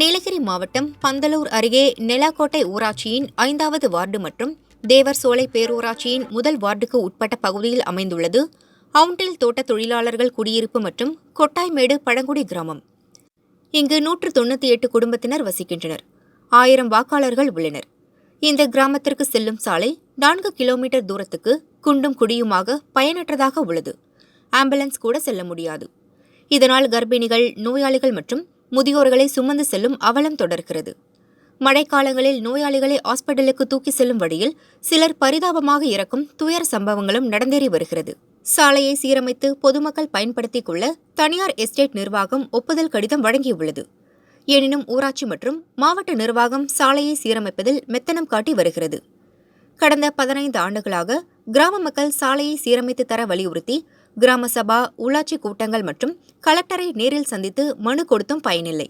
நீலகிரி மாவட்டம் பந்தலூர் அருகே நெலாக்கோட்டை ஊராட்சியின் 5வது வார்டு மற்றும் தேவர் சோலை பேரூராட்சியின் முதல் வார்டுக்கு உட்பட்ட பகுதியில் அமைந்துள்ளது அவுண்டில் தோட்ட தொழிலாளர்கள் குடியிருப்பு மற்றும் கொட்டாய்மேடு பழங்குடி கிராமம். இங்கு 198 குடும்பத்தினர் வசிக்கின்றனர். 1000 வாக்காளர்கள் உள்ளனர். இந்த கிராமத்திற்கு செல்லும் சாலை 4 கிலோமீட்டர் தூரத்துக்கு குண்டும் குடியுமாக பயனற்றதாக உள்ளது. ஆம்புலன்ஸ் கூட செல்ல முடியாது. இதனால் கர்ப்பிணிகள், நோயாளிகள் மற்றும் முதியோர்களை சுமந்து செல்லும் அவலம் தொடர்கிறது. மழைக்காலங்களில் நோயாளிகளை ஹாஸ்பிட்டலுக்கு தூக்கி செல்லும் வழியில் சிலர் பரிதாபமாக இறக்கும் துயர சம்பவங்களும் நடந்தேறி வருகிறது. சாலையை சீரமைத்து பொதுமக்கள் பயன்படுத்திக் கொள்ள தனியார் எஸ்டேட் நிர்வாகம் ஒப்புதல் கடிதம் வழங்கியுள்ளது. எனினும் ஊராட்சி மற்றும் மாவட்ட நிர்வாகம் சாலையை சீரமைப்பதில் மெத்தனம் காட்டி வருகிறது. கடந்த 15 ஆண்டுகளாக கிராம மக்கள் சாலையை சீரமைத்து தர வலியுறுத்தி கிராம சபா, உள்ளாட்சி கூட்டங்கள் மற்றும் கலெக்டரை நேரில் சந்தித்து மனு கொடுத்தும் பயனில்லை.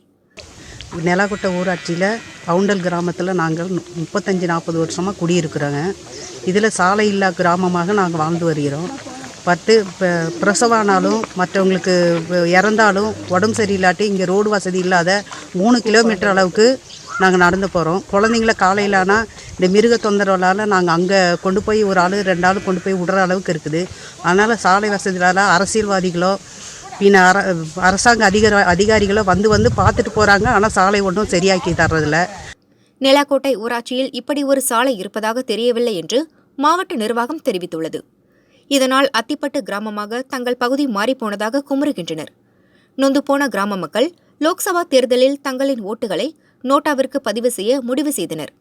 நெலாக்கோட்டை ஊராட்சியில் அவுண்டல் கிராமத்தில் நாங்கள் 35-40 வருஷமாக குடியிருக்கிறோங்க. இதில் சாலை இல்லா கிராமமாக நாங்கள் வாழ்ந்து வருகிறோம். பிரசவானாலும் மற்றவங்களுக்கு இறந்தாலும் உடம்பு சரியில்லாட்டி இங்கே ரோடு வசதி இல்லாத 3 கிலோமீட்டர் அளவுக்கு நாங்கள் நடந்து போகிறோம். குழந்தைங்கள காலையில் ஆனால் இந்த மிருக தொந்தரவுலால் நாங்கள் அங்கே கொண்டு போய் ஒரு ஆள் 2 ஆள் கொண்டு போய் விடுற அளவுக்கு இருக்குது. அதனால் சாலை வசதியால் அரசியல்வாதிகளோ பின்ன அரசாங்க அதிகாரிகளோ வந்து பார்த்துட்டு போகிறாங்க. ஆனால் சாலை ஒன்றும் சரியாக்கி தர்றதில்ல. நெலாக்கோட்டை ஊராட்சியில் இப்படி ஒரு சாலை இருப்பதாக தெரியவில்லை என்று மாவட்ட நிர்வாகம் தெரிவித்துள்ளது. இதனால் அத்திப்பட்டு கிராமமாக தங்கள் பகுதி மாறிப்போனதாக குமுறுகின்றனர். நொந்துபோன கிராம மக்கள் லோக்சபா தேர்தலில் தங்களின் ஓட்டுகளை நோட்டாவிற்கு பதிவு செய்ய முடிவு செய்தனர்.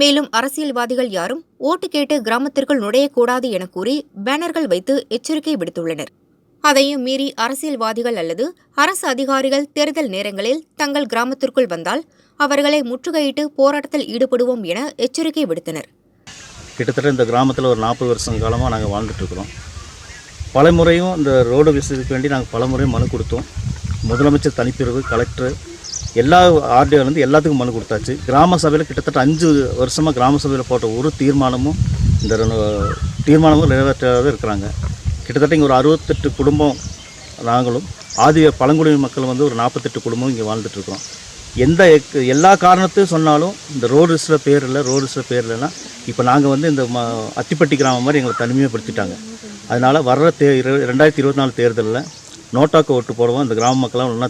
மேலும் அரசியல்வாதிகள் யாரும் ஓட்டு கேட்டு கிராமத்திற்குள் நுழையக்கூடாது என கூறி பேனர்கள் வைத்து எச்சரிக்கை விடுத்துள்ளனர். அதையும் மீறி அரசியல்வாதிகள் அல்லது அரசு அதிகாரிகள் தேர்தல் நேரங்களில் தங்கள் கிராமத்திற்குள் வந்தால் அவர்களை முற்றுகையிட்டு போராட்டத்தில் ஈடுபடுவோம் என எச்சரிக்கை விடுத்தனர். கிட்டத்தட்ட இந்த கிராமத்தில் ஒரு 40 வருஷம் காலமாக நாங்கள் வாழ்ந்துட்டுருக்குறோம். பலமுறையும் இந்த ரோடு விசதிக்கு வேண்டி நாங்கள் பலமுறையும் மனு கொடுத்தோம். முதலமைச்சர் தனிப்பிரிவு, கலெக்டர் எல்லா ஆர்டிஓலேருந்து எல்லாத்துக்கும் மனு கொடுத்தாச்சு. கிராம சபையில் கிட்டத்தட்ட 5 வருஷமாக கிராம சபையில் போட்ட ஒரு தீர்மானமும் நிறைவேற்றாத இருக்கிறாங்க. கிட்டத்தட்ட இங்கே ஒரு 68 குடும்பம் நாங்களும் பழங்குடி மக்கள் ஒரு 48 குடும்பம் இங்கே வாழ்ந்துட்டுருக்கோம். எல்லா காரணத்தையும் சொன்னாலும் இந்த ரோடு லிஸ்ட்டில் பேர் இல்லைன்னா இப்போ நாங்கள் இந்த அத்திப்பட்டி கிராமம் மாதிரி எங்களை தனிமைப்படுத்திட்டாங்க. அதனால் வர்ற 2024 தேர்தலில் நோட்டாக்கு ஓட்டு போடுவோம். இந்த கிராம மக்களாக ஒன்றா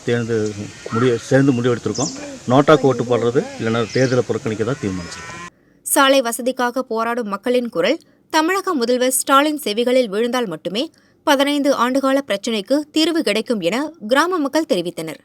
சேர்ந்து முடிவெடுத்திருக்கோம். நோட்டாக்கு ஓட்டு போடுறது இல்லைன்னா தேர்தலை புறக்கணிக்க தான் தீர்மானிச்சிருக்கோம். சாலை வசதிக்காக போராடும் மக்களின் குரல் தமிழக முதல்வர் ஸ்டாலின் செவிகளில் விழுந்தால் மட்டுமே 15 ஆண்டுகால பிரச்சினைக்கு தீர்வு கிடைக்கும் என கிராம மக்கள் தெரிவித்தனர்.